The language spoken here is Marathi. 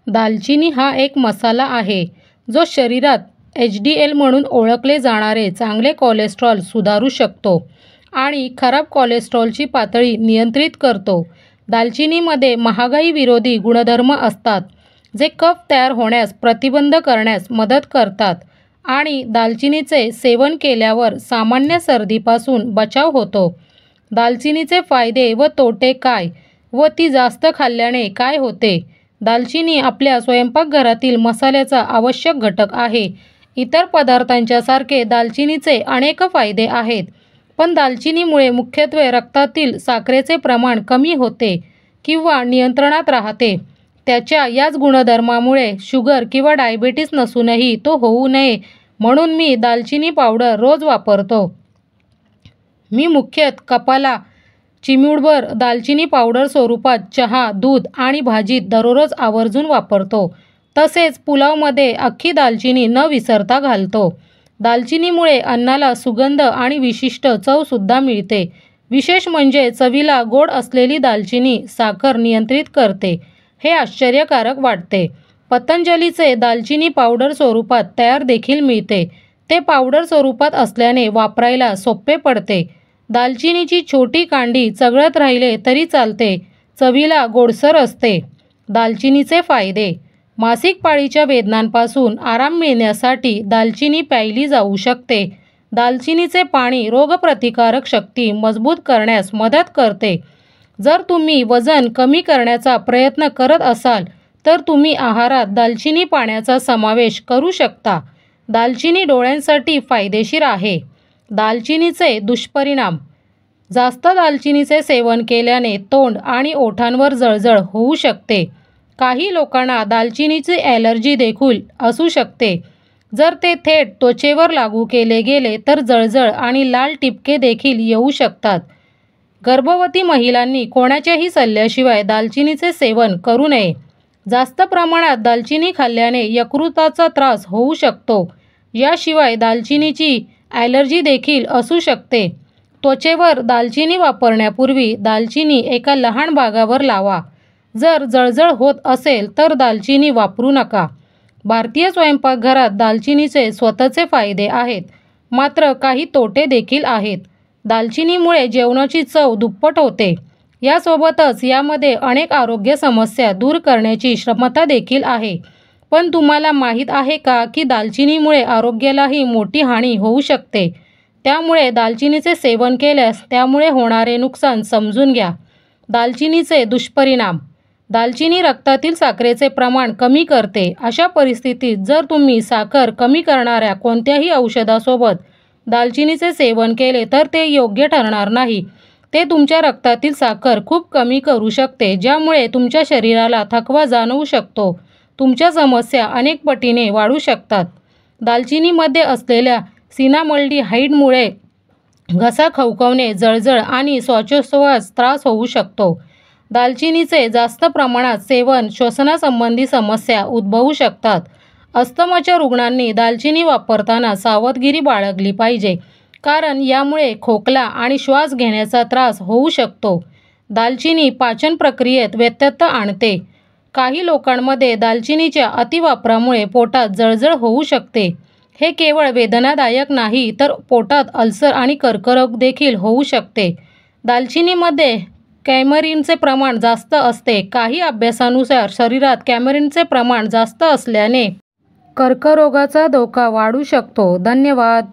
दालचिनी हा एक मसाला आहे जो शरीरात HDL म्हणून ओळखले जाणारे चांगले कोलेस्ट्रॉल सुधारू शकतो आणि खराब कोलेस्ट्रॉलची पातळी नियंत्रित करतो. दालचिनीमध्ये महागाई विरोधी गुणधर्म असतात जे कफ तयार होण्यास प्रतिबंध करण्यास मदत करतात आणि दालचिनीचे सेवन केल्यावर सामान्य सर्दीपासून बचाव होतो. दालचिनीचे फायदे व तोटे काय व ती जास्त खाल्ल्याने काय होते? दालचिनी आपल्या स्वयंपाकघरातील मसाल्याचा आवश्यक घटक आहे. इतर पदार्थांच्या सारखे दालचिनीचे अनेक फायदे आहेत, पण दालचिनीमुळे मुख्यत्वे रक्तातील साखरेचे प्रमाण कमी होते किंवा नियंत्रणात राहते. त्याच्या याच गुणधर्मामुळे शुगर किंवा डायबिटीस नसूनही तो होऊ नये म्हणून मी दालचिनी पावडर रोज वापरतो. मी मुख्यतः कपाला चिमूटभर दालचिनी पावडर स्वरूपात चहा, दूध आणि भाजीत दररोज आवर्जून वापरतो. तसेच पुलावमध्ये अख्खी दालचिनी न विसरता घालतो. दालचिनीमुळे अन्नाला सुगंध आणि विशिष्ट चवसुद्धा मिळते. विशेष म्हणजे चवीला गोड असलेली दालचिनी साखर नियंत्रित करते हे आश्चर्यकारक वाटते. पतंजलीचे दालचिनी पावडर स्वरूपात तयार देखील मिळते. ते पावडर स्वरूपात असल्याने वापरायला सोपे पडते. दालचिनीची छोटी कांडी चघळत राहिले तरी चालते. चवीला गोडसर असते. दालचिनीचे फायदे: मासिक पाळीच्या वेदनांपासून आराम मिळण्यासाठी दालचिनी प्यायली जाऊ शकते. दालचिनीचे पाणी रोगप्रतिकारक शक्ती मजबूत करण्यास मदत करते. जर तुम्ही वजन कमी करण्याचा प्रयत्न करत असाल तर तुम्ही आहारात दालचिनी पाण्याचा समावेश करू शकता. दालचिनी डोळ्यांसाठी फायदेशीर आहे. दालचिनीचे दुष्परिणाम: जास्त दालचिनीचे सेवन केल्याने तोंड आणि ओठांवर जळजळ होऊ शकते. काही लोकांना दालचिनीची ॲलर्जी देखील असू शकते. जर ते थेट त्वचेवर लागू केले गेले तर जळजळ आणि लाल ठिपके देखील येऊ शकतात. गर्भवती महिलांनी कोणाच्याही सल्ल्याशिवाय दालचिनीचे सेवन करू नये. जास्त प्रमाणात दालचिनी खाल्ल्याने यकृताचा त्रास होऊ शकतो. याशिवाय दालचिनीची ॲलर्जी देखील असू शकते. त्वचेवर दालचिनी वापरण्यापूर्वी दालचिनी एका लहान भागावर लावा. जर जळजळ होत असेल तर दालचिनी वापरू नका. भारतीय स्वयंपाकघरात दालचिनीचे स्वतःचे फायदे आहेत, मात्र काही तोटे देखील आहेत. दालचिनीमुळे जेवणाची चव दुप्पट होते. यासोबतच यामध्ये अनेक आरोग्य समस्या दूर करण्याची क्षमता देखील आहे. पण तुम्हाला माहीत आहे का की दालचिनीमुळे आरोग्यालाही मोठी हानी होऊ शकते? त्यामुळे दालचिनीचे सेवन केल्यास त्यामुळे होणारे नुकसान समजून घ्या. दालचिनीचे दुष्परिणाम: दालचिनी रक्तातील साखरेचे प्रमाण कमी करते. अशा परिस्थितीत जर तुम्ही साखर कमी करणाऱ्या कोणत्याही औषधासोबत दालचिनीचे सेवन केले तर ते योग्य ठरणार नाही. ते तुमच्या रक्तातील साखर खूप कमी करू शकते, ज्यामुळे तुमच्या शरीराला थकवा जाणवू शकतो. तुमच्या समस्या अनेक पटीने वाढू शकतात. दालचिनीमध्ये असलेल्या सिनामल्डिहाइडमुळे घसा खवखवणे, जळजळ आणि श्वासोच्छवास त्रास होऊ शकतो. दालचिनीचे जास्त प्रमाणात सेवन श्वसनासंबंधी समस्या उद्भवू शकतात. अस्थमाच्या रुग्णांनी दालचिनी वापरताना सावधगिरी बाळगली पाहिजे, कारण यामुळे खोकला आणि श्वास घेण्याचा त्रास होऊ शकतो. दालचिनी पाचन प्रक्रियेत व्यत्यय आणते. काही लोकांमध्ये दालचिनीच्या अतिवापरामुळे पोटात जळजळ होऊ शकते. हे केवळ वेदनादायक नाही तर पोटात अल्सर आणि कर्करोग देखील होऊ शकते. दालचिनीमध्ये कॅमेरिनचे प्रमाण जास्त असते. काही अभ्यासानुसार शरीरात कॅमेरिनचे प्रमाण जास्त असल्याने कर्करोगाचा धोका वाढू शकतो. धन्यवाद.